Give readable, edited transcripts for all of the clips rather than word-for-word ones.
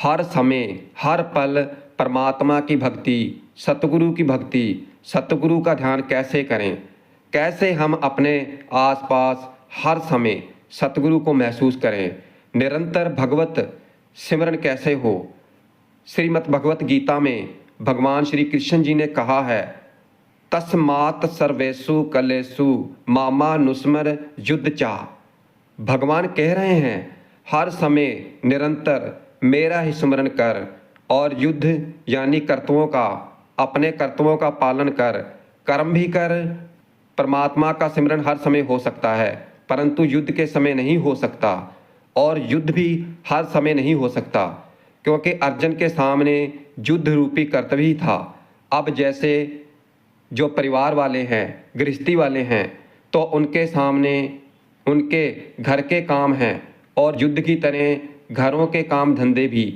हर समय हर पल परमात्मा की भक्ति, सतगुरु की भक्ति, सतगुरु का ध्यान कैसे करें, कैसे हम अपने आसपास हर समय सतगुरु को महसूस करें, निरंतर भगवत सिमरन कैसे हो। श्रीमद् भगवत गीता में भगवान श्री कृष्ण जी ने कहा है, तस्मात् सर्वेषु कलेषु मामानुस्मर युद्ध चाह। भगवान कह रहे हैं हर समय निरंतर मेरा ही स्मरण कर और युद्ध यानी कर्तव्यों का, अपने कर्तव्यों का पालन कर, कर्म भी कर। परमात्मा का सिमरन हर समय हो सकता है परंतु युद्ध के समय नहीं हो सकता, और युद्ध भी हर समय नहीं हो सकता क्योंकि अर्जुन के सामने युद्ध रूपी कर्तव्य ही था। अब जैसे जो परिवार वाले हैं, गृहस्थी वाले हैं, तो उनके सामने उनके घर के काम हैं और युद्ध की तरह घरों के काम धंधे भी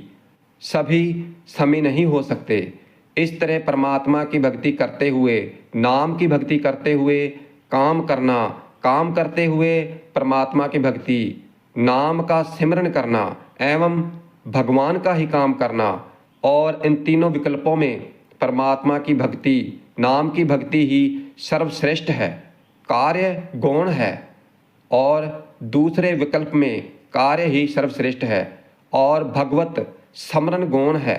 सभी समय नहीं हो सकते। इस तरह परमात्मा की भक्ति करते हुए, नाम की भक्ति करते हुए काम करना, काम करते हुए परमात्मा की भक्ति, नाम का सिमरन करना एवं भगवान का ही काम करना, और इन तीनों विकल्पों में परमात्मा की भक्ति, नाम की भक्ति ही सर्वश्रेष्ठ है, कार्य गौण है, और दूसरे विकल्प में कार्य ही सर्वश्रेष्ठ है और भगवत स्मरण गौण है,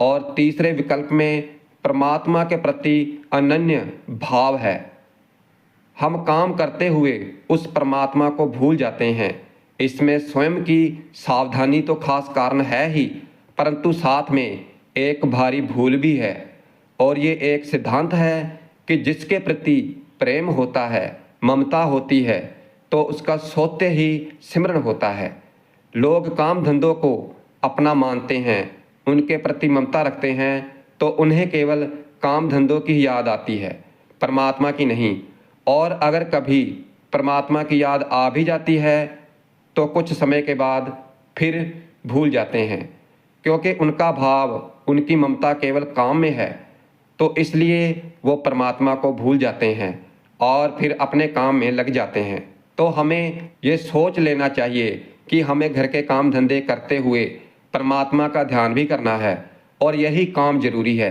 और तीसरे विकल्प में परमात्मा के प्रति अनन्य भाव है। हम काम करते हुए उस परमात्मा को भूल जाते हैं। इसमें स्वयं की सावधानी तो खास कारण है ही, परंतु साथ में एक भारी भूल भी है, और ये एक सिद्धांत है कि जिसके प्रति प्रेम होता है, ममता होती है, तो उसका सोते ही सिमरन होता है। लोग काम धंधों को अपना मानते हैं, उनके प्रति ममता रखते हैं, तो उन्हें केवल काम धंधों की याद आती है, परमात्मा की नहीं। और अगर कभी परमात्मा की याद आ भी जाती है तो कुछ समय के बाद फिर भूल जाते हैं, क्योंकि उनका भाव, उनकी ममता केवल काम में है, तो इसलिए वो परमात्मा को भूल जाते हैं और फिर अपने काम में लग जाते हैं। तो हमें ये सोच लेना चाहिए कि हमें घर के काम धंधे करते हुए परमात्मा का ध्यान भी करना है और यही काम जरूरी है।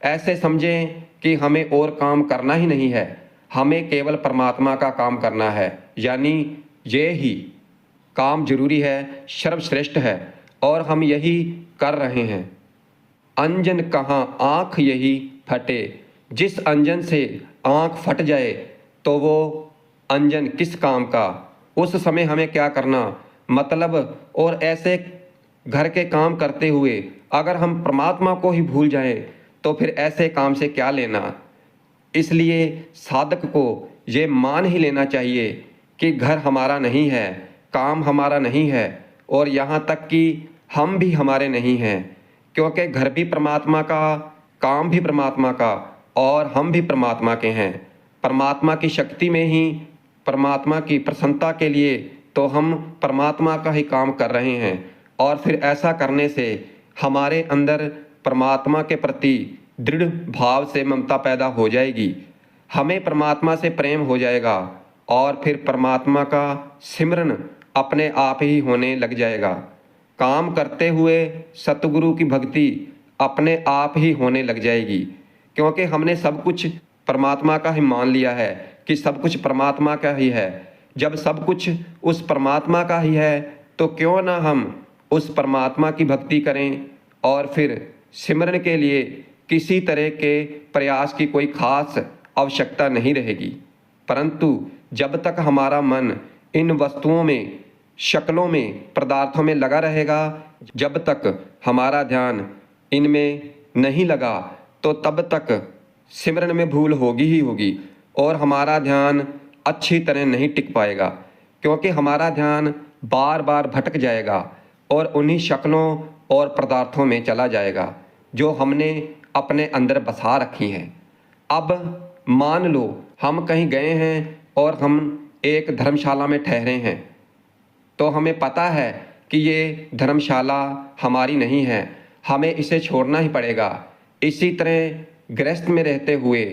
ऐसे समझें कि हमें और काम करना ही नहीं है, हमें केवल परमात्मा का काम करना है, यानी ये ही काम जरूरी है, सर्वश्रेष्ठ है, और हम यही कर रहे हैं। अंजन कहाँ आँख यही फटे, जिस अंजन से आँख फट जाए तो वो अंजन किस काम का। उस समय हमें क्या करना, मतलब, और ऐसे घर के काम करते हुए अगर हम परमात्मा को ही भूल जाएं तो फिर ऐसे काम से क्या लेना। इसलिए साधक को ये मान ही लेना चाहिए कि घर हमारा नहीं है, काम हमारा नहीं है, और यहाँ तक कि हम भी हमारे नहीं हैं, क्योंकि घर भी परमात्मा का, काम भी परमात्मा का, और हम भी परमात्मा के हैं। परमात्मा की शक्ति में ही, परमात्मा की प्रसन्नता के लिए तो हम परमात्मा का ही काम कर रहे हैं, और फिर ऐसा करने से हमारे अंदर परमात्मा के प्रति दृढ़ भाव से ममता पैदा हो जाएगी, हमें परमात्मा से प्रेम हो जाएगा, और फिर परमात्मा का सिमरन अपने आप ही होने लग जाएगा। काम करते हुए सतगुरु की भक्ति अपने आप ही होने लग जाएगी, क्योंकि हमने सब कुछ परमात्मा का ही मान लिया है कि सब कुछ परमात्मा का ही है। जब सब कुछ उस परमात्मा का ही है तो क्यों ना हम उस परमात्मा की भक्ति करें, और फिर सिमरन के लिए किसी तरह के प्रयास की कोई खास आवश्यकता नहीं रहेगी। परंतु जब तक हमारा मन इन वस्तुओं में, शक्लों में, पदार्थों में लगा रहेगा, जब तक हमारा ध्यान इनमें नहीं लगा, तो तब तक सिमरन में भूल होगी ही होगी, और हमारा ध्यान अच्छी तरह नहीं टिक पाएगा, क्योंकि हमारा ध्यान बार बार भटक जाएगा और उन्हीं शक्लों और पदार्थों में चला जाएगा जो हमने अपने अंदर बसा रखी हैं। अब मान लो हम कहीं गए हैं और हम एक धर्मशाला में ठहरे हैं, तो हमें पता है कि ये धर्मशाला हमारी नहीं है, हमें इसे छोड़ना ही पड़ेगा। इसी तरह गृहस्थ में रहते हुए,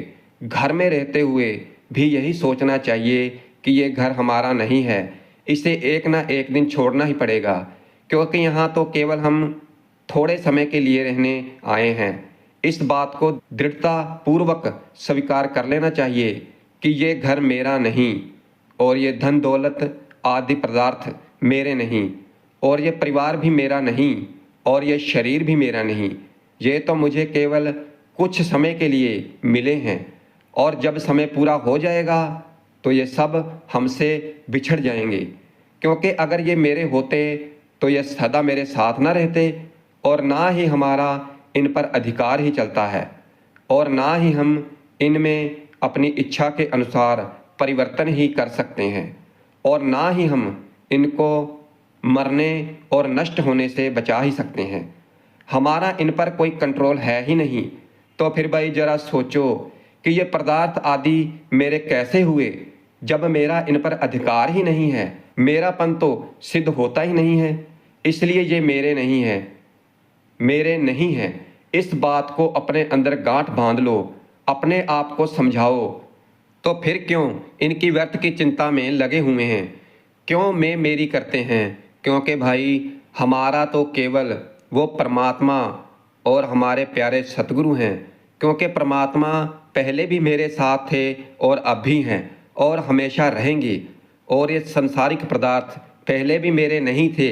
घर में रहते हुए भी यही सोचना चाहिए कि ये घर हमारा नहीं है, इसे एक ना एक दिन छोड़ना ही पड़ेगा, क्योंकि यहाँ तो केवल हम थोड़े समय के लिए रहने आए हैं। इस बात को दृढ़ता पूर्वक स्वीकार कर लेना चाहिए कि ये घर मेरा नहीं, और ये धन दौलत आदि पदार्थ मेरे नहीं, और ये परिवार भी मेरा नहीं, और ये शरीर भी मेरा नहीं। ये तो मुझे केवल कुछ समय के लिए मिले हैं, और जब समय पूरा हो जाएगा तो ये सब हमसे बिछड़ जाएंगे। क्योंकि अगर ये मेरे होते तो ये सदा मेरे साथ न रहते, और ना ही हमारा इन पर अधिकार ही चलता है, और ना ही हम इनमें अपनी इच्छा के अनुसार परिवर्तन ही कर सकते हैं, और ना ही हम इनको मरने और नष्ट होने से बचा ही सकते हैं। हमारा इन पर कोई कंट्रोल है ही नहीं। तो फिर भाई जरा सोचो कि ये पदार्थ आदि मेरे कैसे हुए, जब मेरा इन पर अधिकार ही नहीं है। मेरापन तो सिद्ध होता ही नहीं है, इसलिए ये मेरे नहीं है, मेरे नहीं है। इस बात को अपने अंदर गांठ बांध लो, अपने आप को समझाओ। तो फिर क्यों इनकी व्यर्थ की चिंता में लगे हुए हैं? क्यों मैं मेरी करते हैं? क्योंकि भाई हमारा तो केवल वो परमात्मा और हमारे प्यारे सतगुरु हैं। क्योंकि परमात्मा पहले भी मेरे साथ थे और अब भी हैं और हमेशा रहेंगे, और ये सांसारिक पदार्थ पहले भी मेरे नहीं थे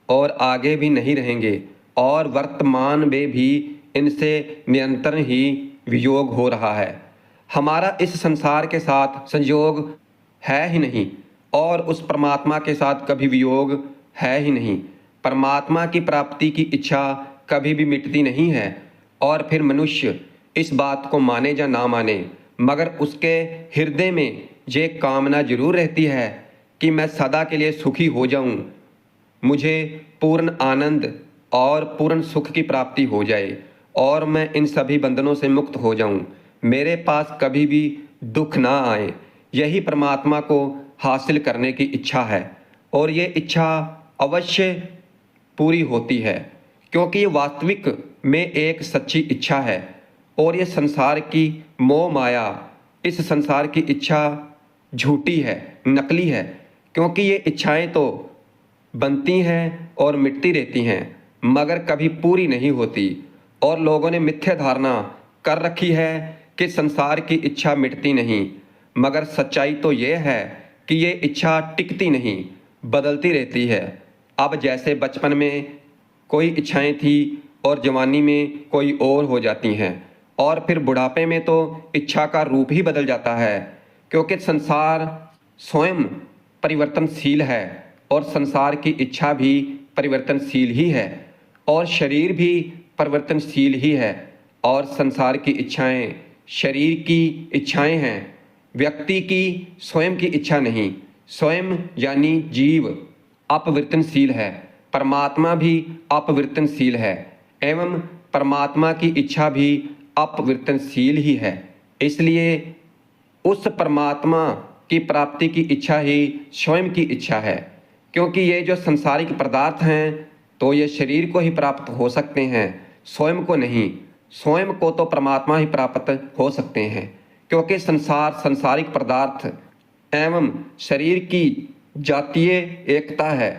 और आगे भी नहीं रहेंगे, और वर्तमान में भी इनसे निरंतर ही वियोग हो रहा है। हमारा इस संसार के साथ संयोग है ही नहीं, और उस परमात्मा के साथ कभी वियोग है ही नहीं। परमात्मा की प्राप्ति की इच्छा कभी भी मिटती नहीं है। और फिर मनुष्य इस बात को माने या ना माने, मगर उसके हृदय में ये कामना जरूर रहती है कि मैं सदा के लिए सुखी हो जाऊं, मुझे पूर्ण आनंद और पूर्ण सुख की प्राप्ति हो जाए, और मैं इन सभी बंधनों से मुक्त हो जाऊं, मेरे पास कभी भी दुख ना आए। यही परमात्मा को हासिल करने की इच्छा है, और ये इच्छा अवश्य पूरी होती है, क्योंकि ये वास्तविक में एक सच्ची इच्छा है। और ये संसार की मोह माया, इस संसार की इच्छा झूठी है, नकली है। क्योंकि ये इच्छाएं तो बनती हैं और मिटती रहती हैं, मगर कभी पूरी नहीं होती। और लोगों ने मिथ्या धारणा कर रखी है कि संसार की इच्छा मिटती नहीं, मगर सच्चाई तो ये है कि ये इच्छा टिकती नहीं, बदलती रहती है। अब जैसे बचपन में कोई इच्छाएं थी और जवानी में कोई और हो जाती हैं, और फिर बुढ़ापे में तो इच्छा का रूप ही बदल जाता है। क्योंकि संसार स्वयं परिवर्तनशील है, और संसार की इच्छा भी परिवर्तनशील ही है, और शरीर भी परिवर्तनशील ही है। और संसार की इच्छाएं शरीर की इच्छाएं हैं, व्यक्ति की स्वयं की इच्छा नहीं। स्वयं यानी जीव अपवर्तनशील है, परमात्मा भी अपवर्तनशील है, एवं परमात्मा की इच्छा भी अपवर्तनशील ही है। इसलिए उस परमात्मा की प्राप्ति की इच्छा ही स्वयं की इच्छा है। क्योंकि ये जो सांसारिक पदार्थ हैं तो ये शरीर को ही प्राप्त हो सकते हैं, स्वयं को नहीं। स्वयं को तो परमात्मा ही प्राप्त हो सकते हैं, क्योंकि संसार सांसारिक पदार्थ एवं शरीर की जातीय एकता है।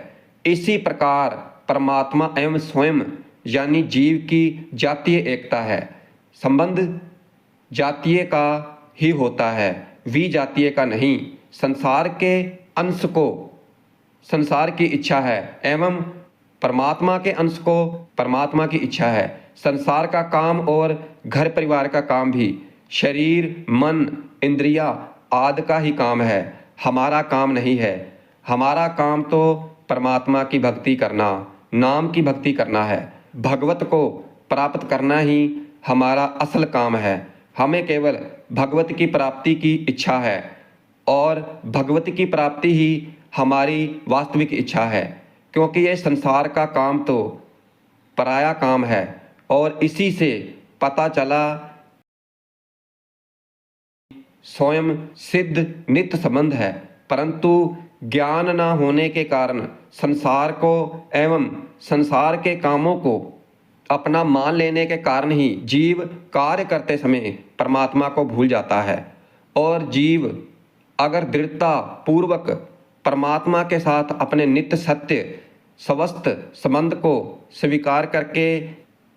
इसी प्रकार परमात्मा एवं स्वयं यानी जीव की जातीय एकता है। संबंध जातीय का ही होता है, विजातीय का नहीं। संसार के अंश को संसार की इच्छा है, एवं परमात्मा के अंश को परमात्मा की इच्छा है। संसार का काम और घर परिवार का काम भी शरीर, मन, इंद्रिया आदि का ही काम है, हमारा काम नहीं है। हमारा काम तो परमात्मा की भक्ति करना, नाम की भक्ति करना है। भगवत को प्राप्त करना ही हमारा असल काम है। हमें केवल भगवत की प्राप्ति की इच्छा है, और भगवत की प्राप्ति ही हमारी वास्तविक इच्छा है। क्योंकि ये संसार का काम तो पराया काम है, और इसी से पता चला स्वयं सिद्ध नित्य संबंध है। परंतु ज्ञान न होने के कारण संसार को एवं संसार के कामों को अपना मान लेने के कारण ही जीव कार्य करते समय परमात्मा को भूल जाता है। और जीव अगर दृढ़ता पूर्वक परमात्मा के साथ अपने नित्य सत्य समस्त संबंध को स्वीकार करके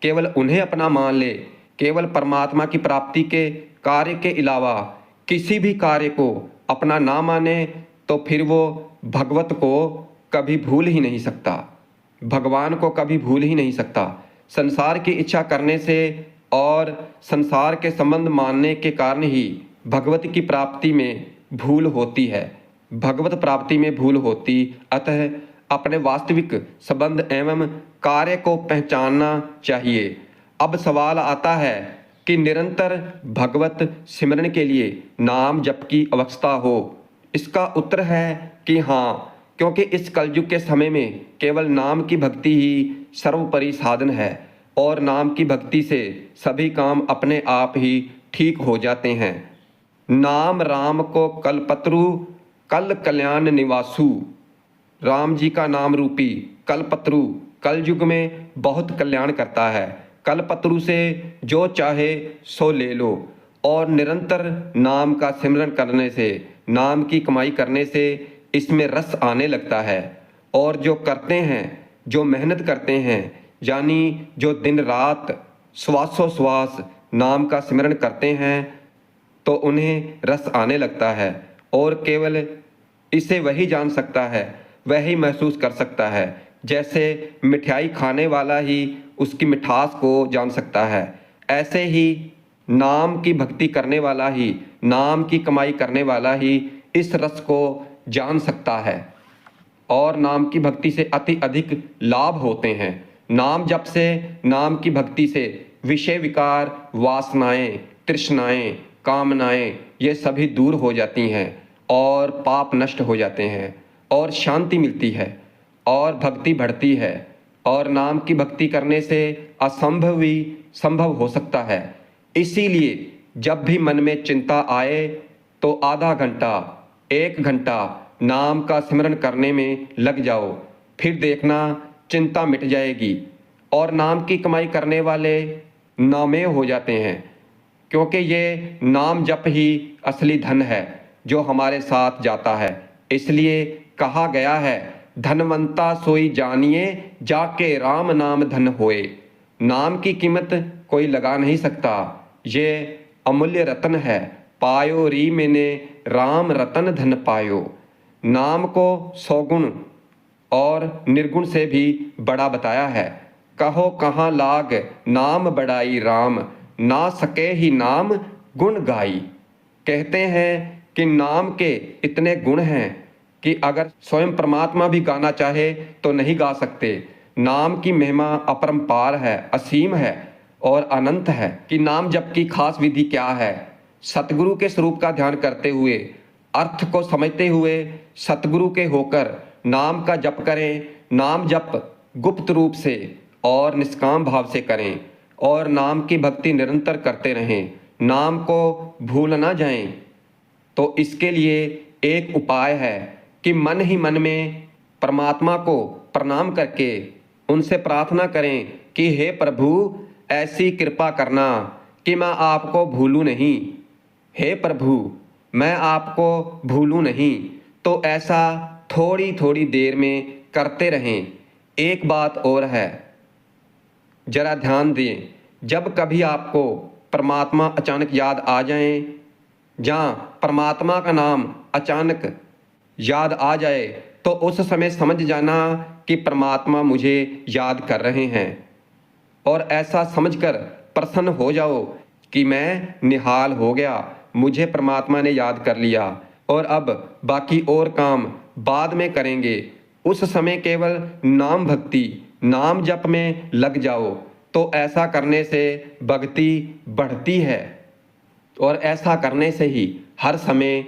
केवल उन्हें अपना मान ले, केवल परमात्मा की प्राप्ति के कार्य के अलावा किसी भी कार्य को अपना ना माने, तो फिर वो भगवत को कभी भूल ही नहीं सकता, भगवान को कभी भूल ही नहीं सकता। संसार की इच्छा करने से और संसार के संबंध मानने के कारण ही भगवत की प्राप्ति में भूल होती है, भगवत प्राप्ति में भूल होती। अतः अपने वास्तविक संबंध एवं कार्य को पहचानना चाहिए। अब सवाल आता है कि निरंतर भगवत सिमरन के लिए नाम जप की आवश्यकता हो। इसका उत्तर है कि हाँ, क्योंकि इस कलयुग के समय में केवल नाम की भक्ति ही सर्वोपरि साधन है और नाम की भक्ति से सभी काम अपने आप ही ठीक हो जाते हैं। नाम राम को कल्पत्रु कल कल्याण निवासु। राम जी का नाम रूपी कल्पत्रु कलयुग में बहुत कल्याण करता है। कल्पत्रु से जो चाहे सो ले लो। और निरंतर नाम का सिमरन करने से, नाम की कमाई करने से इसमें रस आने लगता है। और जो करते हैं, जो मेहनत करते हैं, यानी जो दिन रात श्वासोश्वास नाम का सिमरन करते हैं, तो उन्हें रस आने लगता है। और केवल इसे वही जान सकता है, वही महसूस कर सकता है। जैसे मिठाई खाने वाला ही उसकी मिठास को जान सकता है, ऐसे ही नाम की भक्ति करने वाला ही, नाम की कमाई करने वाला ही इस रस को जान सकता है। और नाम की भक्ति से अति अधिक लाभ होते हैं। नाम जप से, नाम की भक्ति से विषय विकार, वासनाएं, तृष्णाएं, कामनाएं ये सभी दूर हो जाती हैं और पाप नष्ट हो जाते हैं और शांति मिलती है और भक्ति बढ़ती है। और नाम की भक्ति करने से असंभव भी संभव हो सकता है। इसीलिए जब भी मन में चिंता आए तो आधा घंटा, 1 घंटा नाम का सिमरन करने में लग जाओ, फिर देखना चिंता मिट जाएगी। और नाम की कमाई करने वाले नामेय हो जाते हैं, क्योंकि ये नाम जप ही असली धन है जो हमारे साथ जाता है। इसलिए कहा गया है, धनवंता सोई जानिए जाके राम नाम धन होए। नाम की कीमत कोई लगा नहीं सकता, ये अमूल्य रत्न है। पायो री मैंने राम रतन धन पायो। नाम को सौगुण और निर्गुण से भी बड़ा बताया है। कहो कहाँ लाग नाम बड़ाई राम, ना सके ही नाम गुण गाई। कहते हैं कि नाम के इतने गुण हैं कि अगर स्वयं परमात्मा भी गाना चाहे तो नहीं गा सकते। नाम की महिमा अपरंपार है, असीम है और अनंत है। कि नाम जप की खास विधि क्या है? सतगुरु के स्वरूप का ध्यान करते हुए, अर्थ को समझते हुए सतगुरु के होकर नाम का जप करें। नाम जप गुप्त रूप से और निष्काम भाव से करें और नाम की भक्ति निरंतर करते रहें। नाम को भूल ना जाएं। तो इसके लिए एक उपाय है कि मन ही मन में परमात्मा को प्रणाम करके उनसे प्रार्थना करें कि हे प्रभु, ऐसी कृपा करना कि मैं आपको भूलूं नहीं। हे प्रभु, मैं आपको भूलूं नहीं। तो ऐसा थोड़ी थोड़ी देर में करते रहें। एक बात और है, जरा ध्यान दें। जब कभी आपको परमात्मा अचानक याद आ जाए, जहाँ परमात्मा का नाम अचानक याद आ जाए, तो उस समय समझ जाना कि परमात्मा मुझे याद कर रहे हैं। और ऐसा समझकर प्रसन्न हो जाओ कि मैं निहाल हो गया, मुझे परमात्मा ने याद कर लिया और अब बाकी और काम बाद में करेंगे। उस समय केवल नाम भक्ति, नाम जप में लग जाओ। तो ऐसा करने से भक्ति बढ़ती है और ऐसा करने से ही हर समय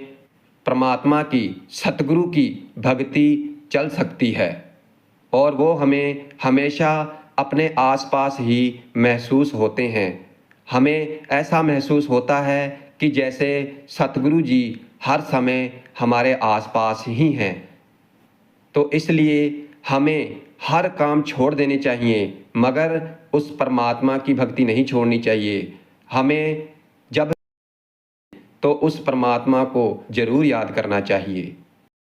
परमात्मा की, सतगुरु की भक्ति चल सकती है और वो हमें हमेशा अपने आसपास ही महसूस होते हैं। हमें ऐसा महसूस होता है कि जैसे सतगुरु जी हर समय हमारे आसपास ही हैं। तो इसलिए हमें हर काम छोड़ देने चाहिए, मगर उस परमात्मा की भक्ति नहीं छोड़नी चाहिए। हमें जब तो उस परमात्मा को जरूर याद करना चाहिए।